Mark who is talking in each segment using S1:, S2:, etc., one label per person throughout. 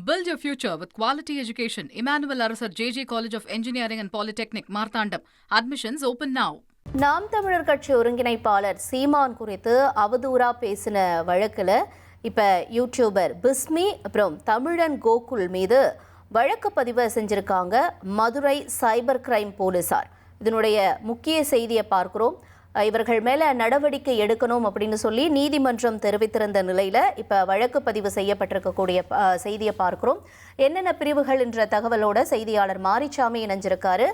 S1: Build your future with quality education. Emmanuel Arasar JJ College of Engineering and Polytechnic, Marthandam. Admissions open now.
S2: நாம் தமிழர் கட்சி ஒருங்கிணைப்பாளர் சீமான் குறித்து அவதூறா பேசின வழக்கில் இப்போ யூடியூபர் பிஸ்மி அப்புறம் தமிழன் கோகுல் மீது வழக்கு பதிவு செஞ்சிருக்காங்க மதுரை சைபர் கிரைம் போலீசார். இதனுடைய முக்கிய செய்தியை பார்க்கிறோம். இவர்கள் மேலே நடவடிக்கை எடுக்கணும் அப்படின்னு சொல்லி நீதிமன்றம் தெரிவித்திருந்த நிலையில் இப்போ வழக்கு பதிவு செய்யப்பட்டிருக்கக்கூடிய செய்தியை பார்க்கிறோம். என்னென்ன பிரிவுகள் என்ற தகவலோட செய்தியாளர் மாரிச்சாமி இணைஞ்சிருக்காரு.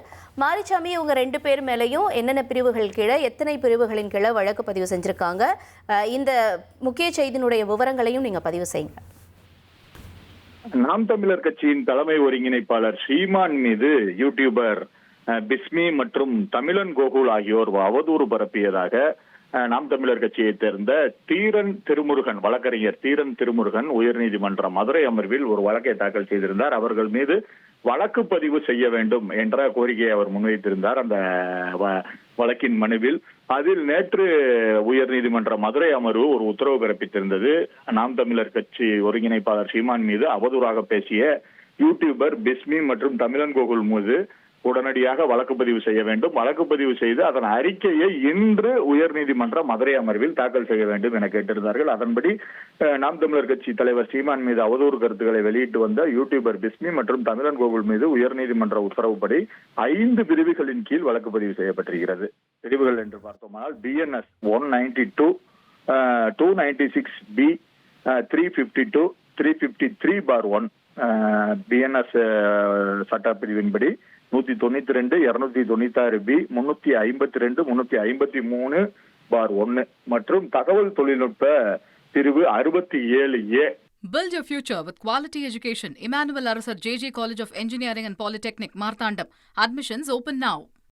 S2: மாரிச்சாமி, இவங்க 2 பேர் மேலேயும் என்னென்ன பிரிவுகள் கீழே, எத்தனை பிரிவுகளின் கீழே வழக்கு பதிவு செஞ்சுருக்காங்க, இந்த முக்கிய செய்தியினுடைய விவரங்களையும் நீங்கள் பதிவு செய்யுங்க.
S3: நாம் தமிழர் கட்சியின் தலைமை ஒருங்கிணைப்பாளர் சீமான் மீது யூடியூபர் பிஸ்மி மற்றும் தமிழன் கோகுல் ஆகியோர் அவதூறு பரப்பியதாக நாம் தமிழர் கட்சியைச் சேர்ந்த தீரன் திருமுருகன், வழக்கறிஞர் தீரன் திருமுருகன் உயர்நீதிமன்ற மதுரை அமர்வில் ஒரு வழக்கை தாக்கல் செய்திருந்தார். அவர்கள் மீது வழக்கு பதிவு செய்ய வேண்டும் என்ற கோரிக்கையை அவர் முன்வைத்திருந்தார் அந்த வழக்கின் மனுவில். அதில் நேற்று உயர்நீதிமன்ற மதுரை அமர்வு ஒரு உத்தரவு பிறப்பித்திருந்தது. நாம் தமிழர் கட்சி ஒருங்கிணைப்பாளர் சீமான் மீது அவதூறாக பேசிய யூடியூபர் பிஸ்மி மற்றும் தமிழன் கோகுல் மீது உடனடியாக வழக்கு பதிவு செய்ய வேண்டும். வழக்கு பதிவு செய்து அதன் அறிக்கையை இன்று உயர்நீதிமன்ற மதுரை அமர்வில் தாக்கல் செய்ய வேண்டும் என கேட்டிருந்தார்கள். அதன்படி நாம் தமிழர் கட்சி தலைவர் சீமான் மீது அவதூறு கருத்துக்களை வெளியிட்டு வந்த யூடியூபர் பிஸ்மி மற்றும் தமிழன் கோகுல் மீது உயர்நீதிமன்ற உத்தரவுப்படி 5 பிரிவுகளின் கீழ் வழக்கு பதிவு செய்யப்பட்டிருக்கிறது. பிரிவுகள் என்று பார்த்தோமானால் BNS 192, 296B, 352, 353/1 BNS சட்டப்பிரிவின்படி 192, 296B, 352, 353/1 மற்றும் தகவல் தொழில்நுட்ப பிரிவு 67A.
S1: Build your future with quality education. Emmanuel Arasar JJ College of Engineering and Polytechnic, Marthandam. Admissions open now.